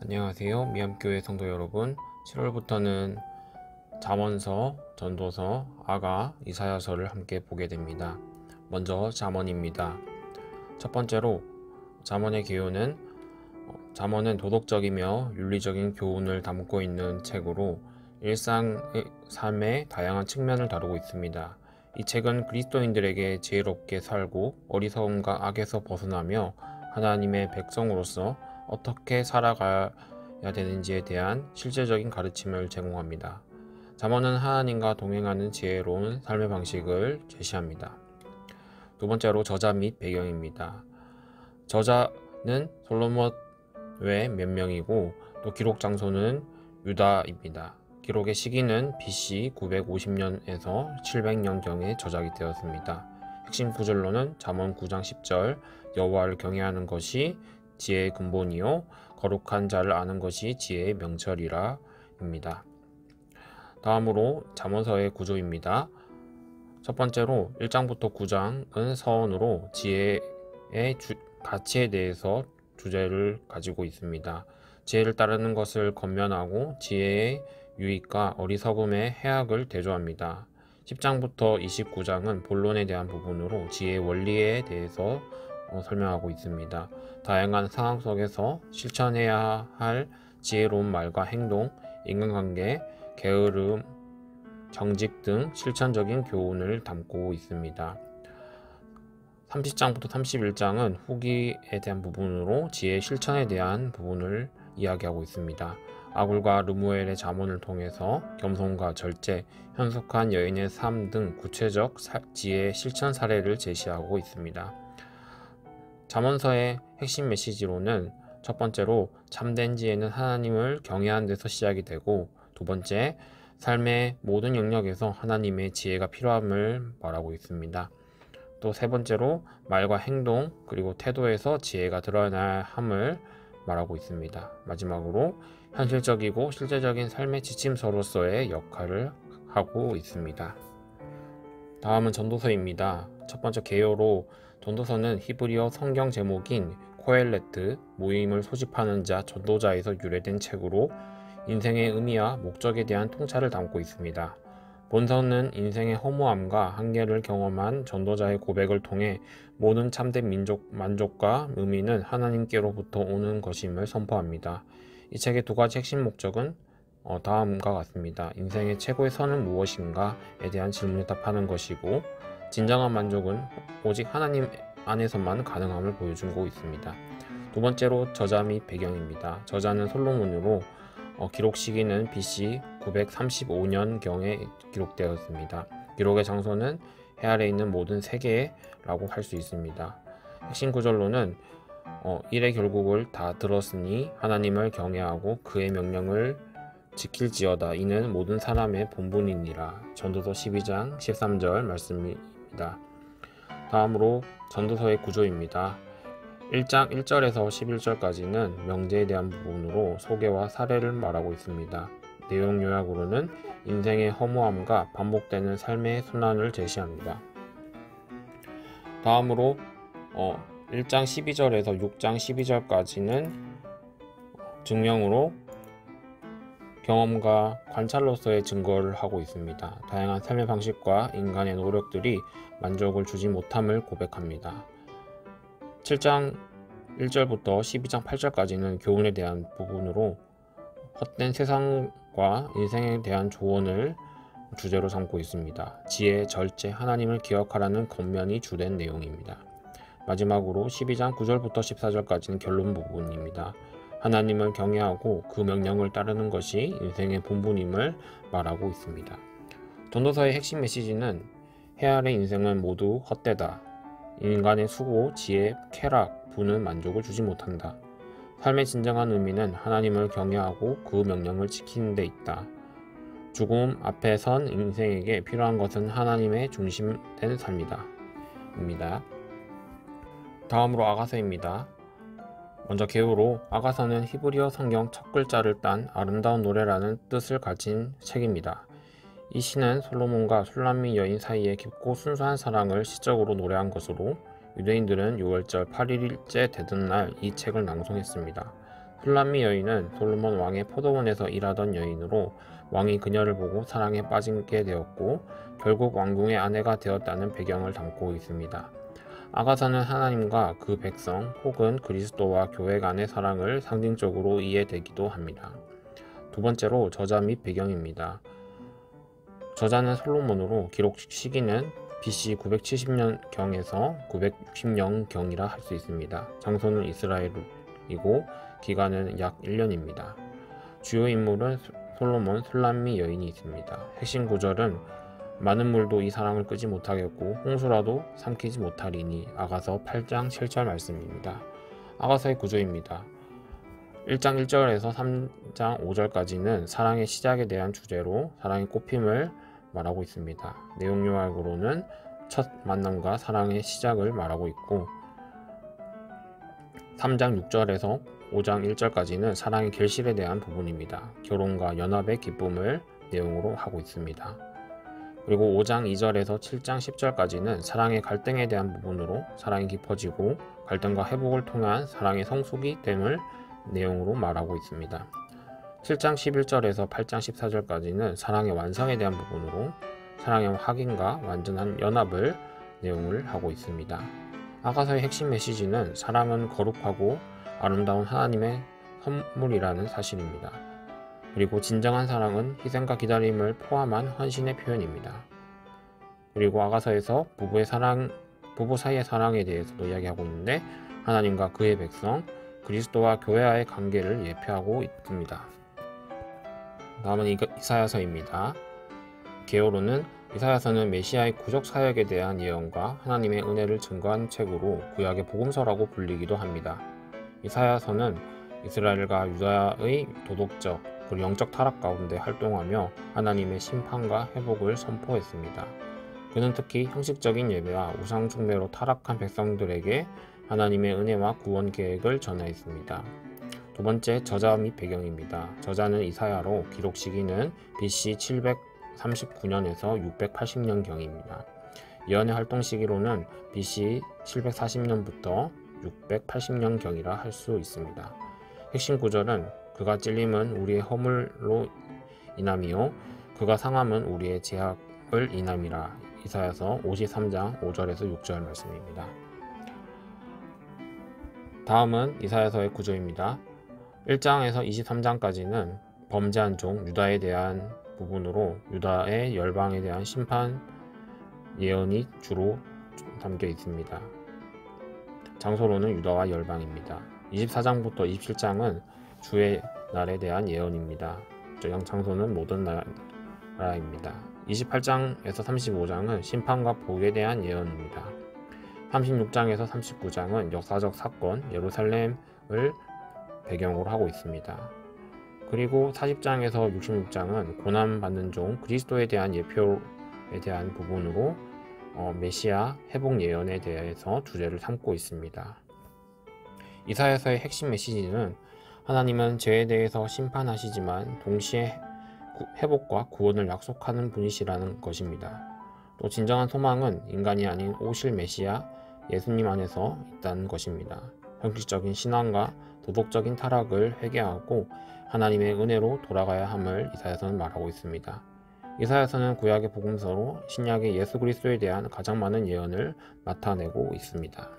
안녕하세요. 미암교회 성도 여러분. 7월부터는 잠언서, 전도서, 아가, 이사야서를 함께 보게 됩니다. 먼저 잠언입니다. 첫 번째로 잠언의 개요는 잠언은 도덕적이며 윤리적인 교훈을 담고 있는 책으로 일상의 삶의 다양한 측면을 다루고 있습니다. 이 책은 그리스도인들에게 지혜롭게 살고 어리석음과 악에서 벗어나며 하나님의 백성으로서 어떻게 살아가야 되는지에 대한 실제적인 가르침을 제공합니다. 잠언은 하나님과 동행하는 지혜로운 삶의 방식을 제시합니다. 두 번째로 저자 및 배경입니다. 저자는 솔로몬 외 몇 명이고 또 기록 장소는 유다입니다. 기록의 시기는 BC 950년에서 700년경에 저작이 되었습니다. 핵심 구절로는 잠언 9장 10절 여호와를 경외하는 것이 지혜의 근본이요 거룩한 자를 아는 것이 지혜의 명철이라 입니다. 다음으로 잠언서의 구조입니다. 첫 번째로 1장부터 9장은 서론으로 지혜의 가치에 대해서 주제를 가지고 있습니다. 지혜를 따르는 것을 권면하고 지혜의 유익과 어리석음의 해악을 대조합니다. 10장부터 29장은 본론에 대한 부분으로 지혜의 원리에 대해서 설명하고 있습니다. 다양한 상황 속에서 실천해야 할 지혜로운 말과 행동, 인간관계, 게으름, 정직 등 실천적인 교훈을 담고 있습니다. 30장부터 31장은 후기에 대한 부분으로 지혜의 실천에 대한 부분을 이야기하고 있습니다. 아굴과 르무엘의 잠언을 통해서 겸손과 절제, 현숙한 여인의 삶 등 구체적 지혜의 실천 사례를 제시하고 있습니다. 잠언서의 핵심 메시지로는 첫 번째로 참된 지혜는 하나님을 경외하는 데서 시작이 되고, 두 번째, 삶의 모든 영역에서 하나님의 지혜가 필요함을 말하고 있습니다. 또 세 번째로 말과 행동 그리고 태도에서 지혜가 드러나야 함을 말하고 있습니다. 마지막으로 현실적이고 실제적인 삶의 지침서로서의 역할을 하고 있습니다. 다음은 전도서입니다. 첫 번째 개요로 전도서는 히브리어 성경 제목인 코엘레트, 모임을 소집하는 자, 전도자에서 유래된 책으로 인생의 의미와 목적에 대한 통찰을 담고 있습니다. 본서는 인생의 허무함과 한계를 경험한 전도자의 고백을 통해 모든 참된 만족과 의미는 하나님께로부터 오는 것임을 선포합니다. 이 책의 두 가지 핵심 목적은 다음과 같습니다. 인생의 최고의 선은 무엇인가에 대한 질문에 답하는 것이고, 진정한 만족은 오직 하나님 안에서만 가능함을 보여주고 있습니다. 두 번째로 저자 및 배경입니다. 저자는 솔로몬으로 기록 시기는 BC 935년경에 기록되었습니다. 기록의 장소는 해 아래 있는 모든 세계라고 할 수 있습니다. 핵심 구절로는 일의 결국을 다 들었으니 하나님을 경외하고 그의 명령을 지킬지어다. 이는 모든 사람의 본분이니라. 전도서 12장 13절 말씀입니다. 다음으로 전도서의 구조입니다. 1장 1절에서 11절까지는 명제에 대한 부분으로 소개와 사례를 말하고 있습니다. 내용 요약으로는 인생의 허무함과 반복되는 삶의 순환을 제시합니다. 다음으로 1장 12절에서 6장 12절까지는 증명으로 경험과 관찰로서의 증거를 하고 있습니다. 다양한 삶의 방식과 인간의 노력들이 만족을 주지 못함을 고백합니다. 7장 1절부터 12장 8절까지는 교훈에 대한 부분으로 헛된 세상과 인생에 대한 조언을 주제로 삼고 있습니다. 지혜, 절제, 하나님을 기억하라는 권면이 주된 내용입니다. 마지막으로 12장 9절부터 14절까지는 결론 부분입니다. 하나님을 경외하고 그 명령을 따르는 것이 인생의 본분임을 말하고 있습니다. 전도서의 핵심 메시지는 해 아래 인생은 모두 헛되다. 인간의 수고, 지혜, 쾌락, 부는 만족을 주지 못한다. 삶의 진정한 의미는 하나님을 경외하고 그 명령을 지키는 데 있다. 죽음 앞에 선 인생에게 필요한 것은 하나님의 중심된 삶이다. 입니다. 다음으로 아가서입니다. 먼저 개요로 아가서는 히브리어 성경 첫 글자를 딴 아름다운 노래라는 뜻을 가진 책입니다. 이 시는 솔로몬과 술람미 여인 사이의 깊고 순수한 사랑을 시적으로 노래한 것으로 유대인들은 6월절 8일째 되던 날 이 책을 낭송했습니다. 술람미 여인은 솔로몬 왕의 포도원에서 일하던 여인으로 왕이 그녀를 보고 사랑에 빠지게 되었고 결국 왕궁의 아내가 되었다는 배경을 담고 있습니다. 아가서는 하나님과 그 백성 혹은 그리스도와 교회 간의 사랑을 상징적으로 이해되기도 합니다. 두 번째로 저자 및 배경입니다. 저자는 솔로몬으로 기록 시기는 BC 970년경에서 960년경이라 할 수 있습니다. 장소는 이스라엘이고 기간은 약 1년입니다. 주요 인물은 솔로몬, 술람미 여인이 있습니다. 핵심 구절은 많은 물도 이 사랑을 끄지 못하겠고 홍수라도 삼키지 못하리니 아가서 8장 7절 말씀입니다. 아가서의 구조입니다. 1장 1절에서 3장 5절까지는 사랑의 시작에 대한 주제로 사랑의 꽃핌을 말하고 있습니다. 내용 요약으로는 첫 만남과 사랑의 시작을 말하고 있고 3장 6절에서 5장 1절까지는 사랑의 결실에 대한 부분입니다. 결혼과 연합의 기쁨을 내용으로 하고 있습니다. 그리고 5장 2절에서 7장 10절까지는 사랑의 갈등에 대한 부분으로 사랑이 깊어지고 갈등과 회복을 통한 사랑의 성숙이 됨을 내용으로 말하고 있습니다. 7장 11절에서 8장 14절까지는 사랑의 완성에 대한 부분으로 사랑의 확인과 완전한 연합을 내용을 하고 있습니다. 아가서의 핵심 메시지는 사랑은 거룩하고 아름다운 하나님의 선물이라는 사실입니다. 그리고 진정한 사랑은 희생과 기다림을 포함한 헌신의 표현입니다. 그리고 아가서에서 부부 사이의 사랑에 대해서도 이야기하고 있는데 하나님과 그의 백성, 그리스도와 교회와의 관계를 예표하고 있습니다. 다음은 이사야서입니다. 개요로는 이사야서는 메시아의 구속 사역에 대한 예언과 하나님의 은혜를 증거한 책으로 구약의 복음서라고 불리기도 합니다. 이사야서는 이스라엘과 유다의 도덕적 그리고 영적 타락 가운데 활동하며 하나님의 심판과 회복을 선포했습니다. 그는 특히 형식적인 예배와 우상 숭배로 타락한 백성들에게 하나님의 은혜와 구원 계획을 전하였습니다. 두 번째, 저자 및 배경입니다. 저자는 이사야로 기록 시기는 BC 739년에서 680년경입니다. 예언의 활동 시기로는 BC 740년부터 680년경이라 할 수 있습니다. 핵심 구절은 그가 찔림은 우리의 허물로 인함이요 그가 상함은 우리의 죄악을 인함이라. 이사야서 53장 5절에서 6절 말씀입니다. 다음은 이사야서의 구조입니다. 1장에서 23장까지는 범죄한 종 유다에 대한 부분으로 유다의 열방에 대한 심판 예언이 주로 담겨 있습니다. 장소로는 유다와 열방입니다. 24장부터 27장은 주의 날에 대한 예언입니다. 장소는 모든 나라입니다. 28장에서 35장은 심판과 복에 대한 예언입니다. 36장에서 39장은 역사적 사건 예루살렘을 배경으로 하고 있습니다. 그리고 40장에서 66장은 고난받는 종 그리스도에 대한 예표에 대한 부분으로 메시아 회복 예언에 대해서 주제를 삼고 있습니다. 이사야서의 핵심 메시지는 하나님은 죄에 대해서 심판하시지만 동시에 회복과 구원을 약속하는 분이시라는 것입니다. 또 진정한 소망은 인간이 아닌 오실 메시아 예수님 안에서 있다는 것입니다. 형식적인 신앙과 도덕적인 타락을 회개하고 하나님의 은혜로 돌아가야 함을 이사야서는 말하고 있습니다. 이사야서는 구약의 복음서로 신약의 예수 그리스도에 대한 가장 많은 예언을 나타내고 있습니다.